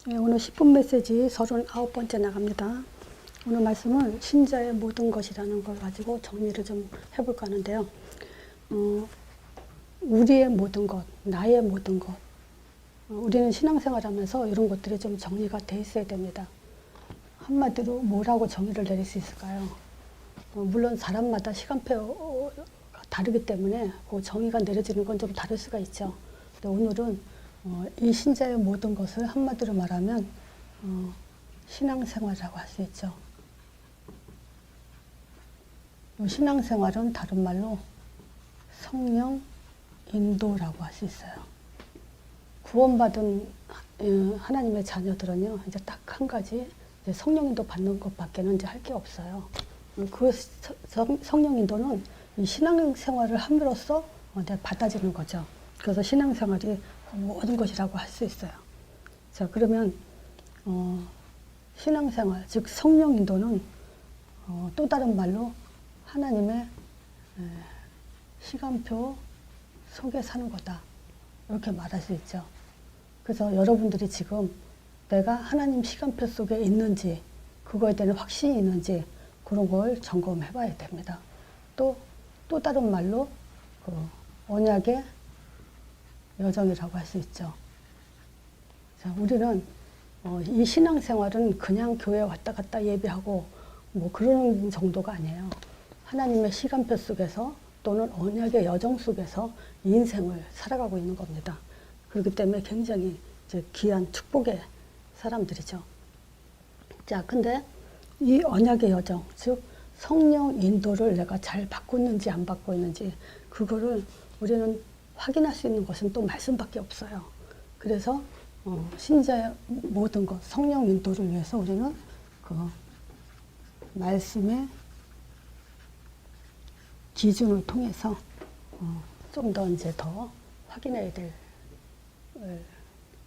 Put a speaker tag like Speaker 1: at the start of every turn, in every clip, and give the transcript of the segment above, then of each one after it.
Speaker 1: 네, 오늘 10분 메시지 39번째 나갑니다. 오늘 말씀은 신자의 모든 것이라는 걸 가지고 정리를 좀 해볼까 하는데요. 우리의 모든 것, 나의 모든 것. 우리는 신앙생활 하면서 이런 것들이 좀 정리가 돼 있어야 됩니다. 한마디로 뭐라고 정의를 내릴 수 있을까요? 물론 사람마다 시간표가 다르기 때문에 그 정의가 내려지는 건 좀 다를 수가 있죠. 근데 오늘은 이 신자의 모든 것을 한마디로 말하면 신앙생활이라고 할 수 있죠. 이 신앙생활은 다른 말로 성령 인도라고 할 수 있어요. 구원받은 하나님의 자녀들은요, 이제 딱 한 가지 이제 성령 인도 받는 것밖에는 이제 할 게 없어요. 그 성령 인도는 이 신앙생활을 함으로써 이제 받아지는 거죠. 그래서 신앙생활이 모든 것이라고 할 수 있어요. 자, 그러면 신앙생활, 즉 성령 인도는 또 다른 말로 하나님의 시간표 속에 사는 거다. 이렇게 말할 수 있죠. 그래서 여러분들이 지금 내가 하나님 시간표 속에 있는지, 그거에 대한 확신이 있는지 그런 걸 점검해 봐야 됩니다. 또 다른 말로 그 언약의 여정이라고 할 수 있죠. 자, 우리는 이 신앙생활은 그냥 교회 왔다 갔다 예배하고 뭐 그런 정도가 아니에요. 하나님의 시간표 속에서 또는 언약의 여정 속에서 인생을 살아가고 있는 겁니다. 그렇기 때문에 굉장히 이제 귀한 축복의 사람들이죠. 자, 근데 이 언약의 여정, 즉 성령 인도를 내가 잘 받고 있는지 안 받고 있는지 그거를 우리는 확인할 수 있는 것은 또 말씀밖에 없어요. 그래서 신자의 모든 것, 성령 인도를 위해서 우리는 그 말씀의 기준을 통해서 좀 더 이제 더 확인해야 될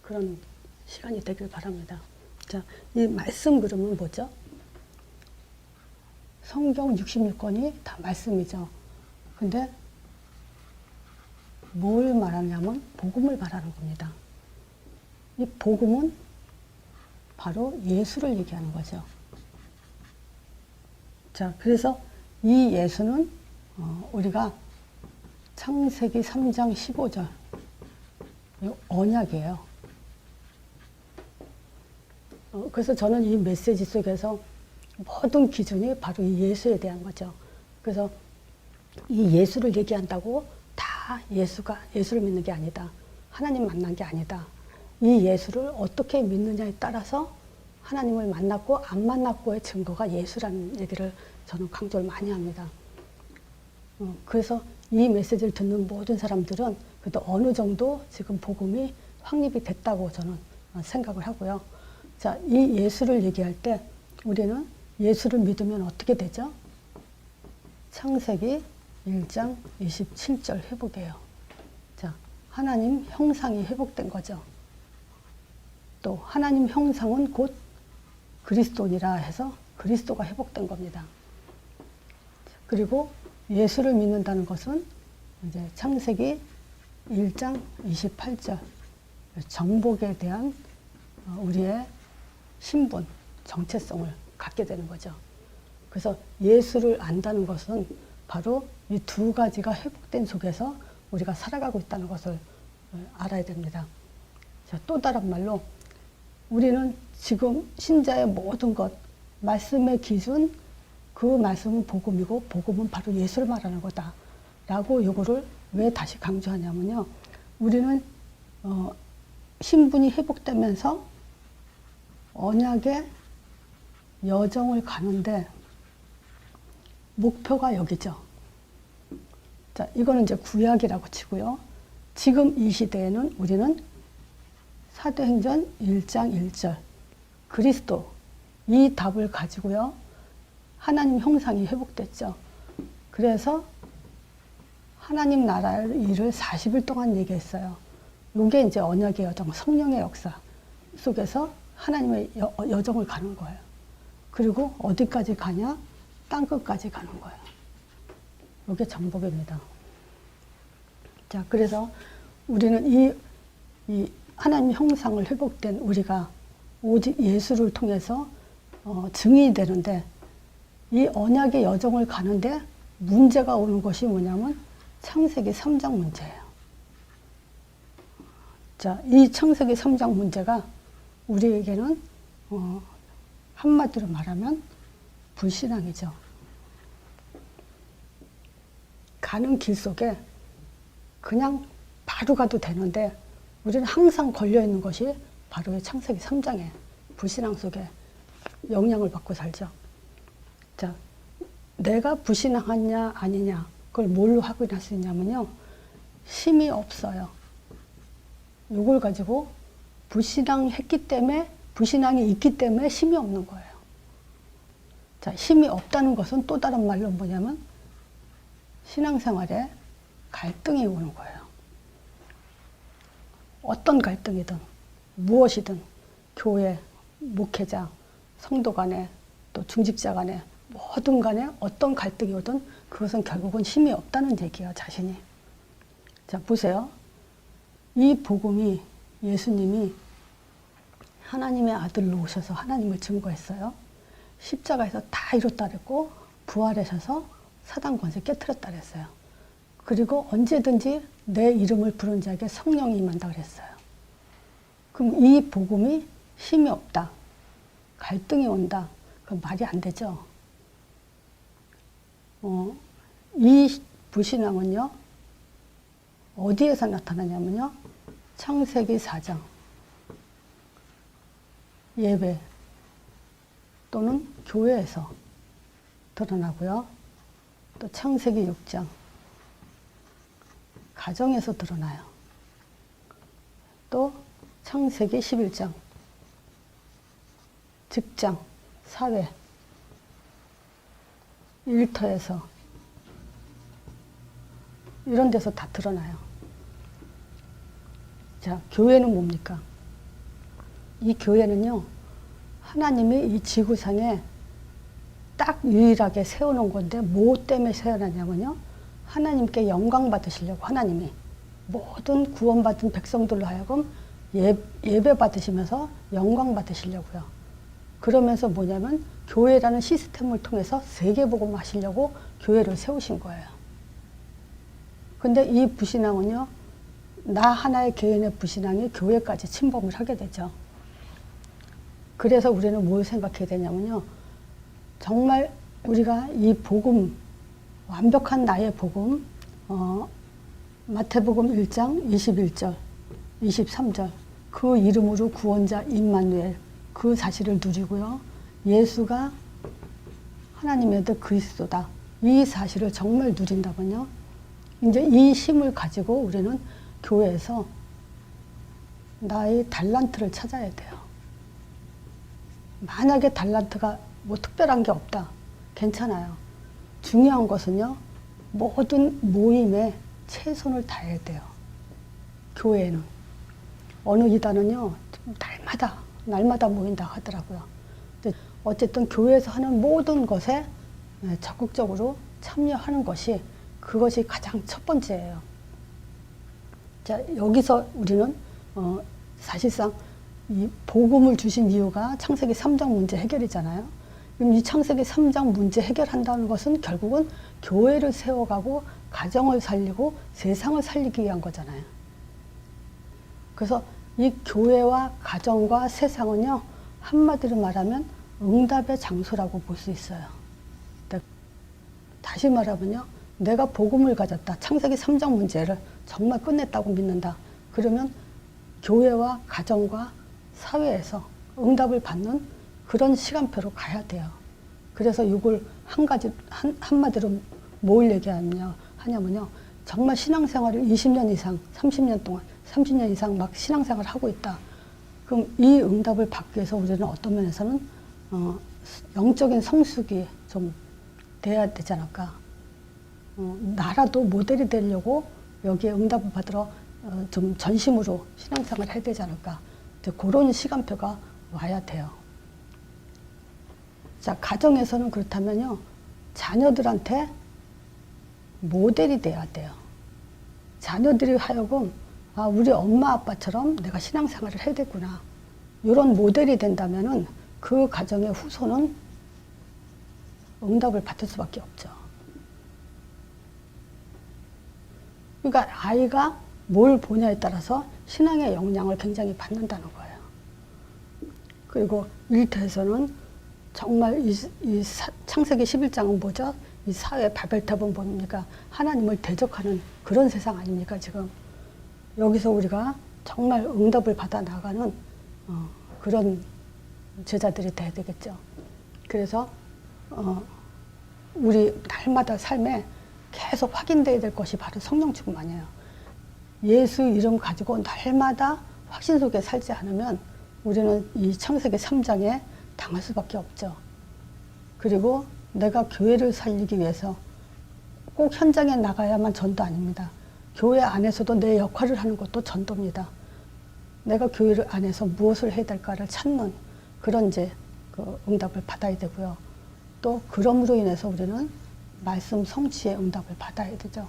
Speaker 1: 그런 시간이 되길 바랍니다. 자, 이 말씀 그러면 뭐죠? 성경 66권이 다 말씀이죠. 근데 뭘 말하냐면 복음을 말하는 겁니다. 이 복음은 바로 예수를 얘기하는 거죠. 자, 그래서 이 예수는 우리가 창세기 3장 15절 언약이에요. 그래서 저는 이 메시지 속에서 모든 기준이 바로 이 예수에 대한 거죠. 그래서 이 예수를 얘기한다고 다 예수를 믿는 게 아니다. 하나님 만난 게 아니다. 이 예수를 어떻게 믿느냐에 따라서 하나님을 만났고 안 만났고의 증거가 예수라는 얘기를 저는 강조를 많이 합니다. 그래서 이 메시지를 듣는 모든 사람들은 그래도 어느 정도 지금 복음이 확립이 됐다고 저는 생각을 하고요. 자, 이 예수를 얘기할 때 우리는 예수를 믿으면 어떻게 되죠? 창세기 1장 27절 회복이에요. 자, 하나님 형상이 회복된 거죠. 또 하나님 형상은 곧 그리스도니라 해서 그리스도가 회복된 겁니다. 그리고 예수를 믿는다는 것은 이제 창세기 1장 28절 정복에 대한 우리의 신분, 정체성을 갖게 되는 거죠. 그래서 예수를 안다는 것은 바로 이 두 가지가 회복된 속에서 우리가 살아가고 있다는 것을 알아야 됩니다. 자, 또 다른 말로 우리는 지금 신자의 모든 것, 말씀의 기준, 그 말씀은 복음이고 복음은 바로 예수를 말하는 거다 라고 요거를 왜 다시 강조하냐면요, 우리는 신분이 회복되면서 언약의 여정을 가는데 목표가 여기죠. 자, 이거는 이제 구약이라고 치고요. 지금 이 시대에는 우리는 사도행전 1장 1절 그리스도, 이 답을 가지고요, 하나님 형상이 회복됐죠. 그래서 하나님 나라의 일을 40일 동안 얘기했어요. 이게 이제 언약의 여정, 성령의 역사 속에서 하나님의 여정을 가는 거예요. 그리고 어디까지 가냐? 땅끝까지 가는 거예요. 이게 정복입니다. 자, 그래서 우리는 이 하나님 형상을 회복된 우리가 오직 예수를 통해서 증인이 되는데, 이 언약의 여정을 가는데 문제가 오는 것이 뭐냐면 창세기 3장 문제예요. 자, 이 창세기 3장 문제가 우리에게는 한마디로 말하면 불신앙이죠. 가는 길 속에 그냥 바로 가도 되는데 우리는 항상 걸려있는 것이 바로 이 창세기 3장에 불신앙 속에 영향을 받고 살죠. 자, 내가 불신앙하냐 아니냐 그걸 뭘로 확인할 수 있냐면요. 힘이 없어요. 이걸 가지고 불신앙했기 때문에, 불신앙이 있기 때문에 힘이 없는 거예요. 자, 힘이 없다는 것은 또 다른 말로 뭐냐면 신앙생활에 갈등이 오는 거예요. 어떤 갈등이든 무엇이든 교회, 목회자, 성도 간에 또 중직자 간에 뭐든 간에 어떤 갈등이 오든 그것은 결국은 힘이 없다는 얘기예요, 자신이. 자, 보세요. 이 복음이 예수님이 하나님의 아들로 오셔서 하나님을 증거했어요. 십자가에서 다 이뤘다 그랬고 부활하셔서 사단 권세 깨트렸다 그랬어요. 그리고 언제든지 내 이름을 부른 자에게 성령이 임한다 그랬어요. 그럼 이 복음이 힘이 없다, 갈등이 온다, 그건 말이 안 되죠. 이 불신앙은요, 어디에서 나타나냐면요, 창세기 4장 예배 또는 교회에서 드러나고요. 또 창세기 6장 가정에서 드러나요. 또 창세기 11장 직장, 사회, 일터에서 이런 데서 다 드러나요. 자, 교회는 뭡니까? 이 교회는요, 하나님이 이 지구상에 딱 유일하게 세워놓은 건데 뭐 때문에 세워놨냐면요, 하나님께 영광 받으시려고. 하나님이 모든 구원받은 백성들로 하여금 예배 받으시면서 영광 받으시려고요. 그러면서 뭐냐면 교회라는 시스템을 통해서 세계복음 하시려고 교회를 세우신 거예요. 근데 이 불신앙은요, 나 하나의 개인의 불신앙이 교회까지 침범을 하게 되죠. 그래서 우리는 뭘 생각해야 되냐면요, 정말 우리가 이 복음, 완벽한 나의 복음, 마태복음 1장 21절, 23절, 그 이름으로 구원자 임마누엘, 그 사실을 누리고요, 예수가 하나님의 아들 그리스도다, 이 사실을 정말 누린다면요, 이제 이 힘을 가지고 우리는 교회에서 나의 달란트를 찾아야 돼요. 만약에 달란트가 뭐 특별한 게 없다, 괜찮아요. 중요한 것은요, 모든 모임에 최선을 다해야 돼요. 교회는 어느 이단은요, 날마다 모인다 하더라고요. 근데 어쨌든 교회에서 하는 모든 것에 적극적으로 참여하는 것이, 그것이 가장 첫 번째예요. 자, 여기서 우리는 사실상 이 복음을 주신 이유가 창세기 3장 문제 해결이잖아요. 그럼 이 창세기 3장 문제 해결한다는 것은 결국은 교회를 세워가고 가정을 살리고 세상을 살리기 위한 거잖아요. 그래서 이 교회와 가정과 세상은요, 한마디로 말하면 응답의 장소라고 볼 수 있어요. 다시 말하면요, 내가 복음을 가졌다, 창세기 3장 문제를 정말 끝냈다고 믿는다, 그러면 교회와 가정과 사회에서 응답을 받는 그런 시간표로 가야 돼요. 그래서 이걸 한마디로 뭘 얘기하냐면요, 정말 신앙생활을 20년 이상, 30년 동안, 30년 이상 막 신앙생활을 하고 있다. 그럼 이 응답을 받기 위해서 우리는 어떤 면에서는 영적인 성숙이 좀 돼야 되지 않을까. 나라도 모델이 되려고 여기에 응답을 받으러 좀 전심으로 신앙생활을 해야 되지 않을까. 그런 시간표가 와야 돼요. 자, 가정에서는 그렇다면요, 자녀들한테 모델이 돼야 돼요. 자녀들이 하여금, 아, 우리 엄마 아빠처럼 내가 신앙생활을 해야 되구나, 이런 모델이 된다면은 그 가정의 후손은 응답을 받을 수밖에 없죠. 그러니까 아이가 뭘 보냐에 따라서 신앙의 영향을 굉장히 받는다는 거예요. 그리고 일터에서는 정말 창세기 11장은 뭐죠? 이 사회 바벨탑은 뭡니까? 하나님을 대적하는 그런 세상 아닙니까, 지금? 여기서 우리가 정말 응답을 받아 나가는 그런 제자들이 돼야 되겠죠. 그래서 우리 날마다 삶에 계속 확인돼야 될 것이 바로 성령 충만 아니에요. 예수 이름 가지고 날마다 확신 속에 살지 않으면 우리는 이 창세기 3장에 당할 수밖에 없죠. 그리고 내가 교회를 살리기 위해서 꼭 현장에 나가야만 전도 아닙니다. 교회 안에서도 내 역할을 하는 것도 전도입니다. 내가 교회 안에서 무엇을 해야 될까를 찾는 그런 이제 그 응답을 받아야 되고요. 또 그럼으로 인해서 우리는 말씀 성취의 응답을 받아야 되죠.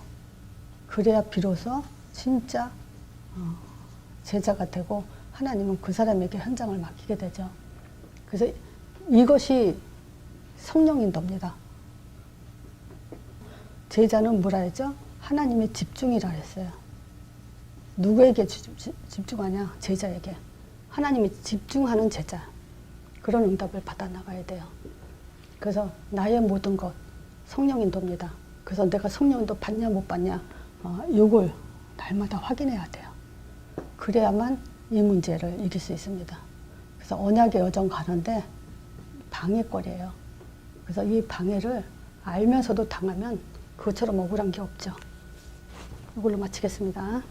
Speaker 1: 그래야 비로소 진짜 제자가 되고 하나님은 그 사람에게 현장을 맡기게 되죠. 그래서 이것이 성령 인도입니다. 제자는 뭐라 했죠? 하나님의 집중이라 했어요. 누구에게 집중하냐? 제자에게. 하나님이 집중하는 제자. 그런 응답을 받아 나가야 돼요. 그래서 나의 모든 것 성령 인도입니다. 그래서 내가 성령 인도 받냐 못 받냐 이걸 날마다 확인해야 돼요. 그래야만 이 문제를 이길 수 있습니다. 그래서 언약의 여정 가는데 방해거리예요. 그래서 이 방해를 알면서도 당하면 그것처럼 억울한 게 없죠. 이걸로 마치겠습니다.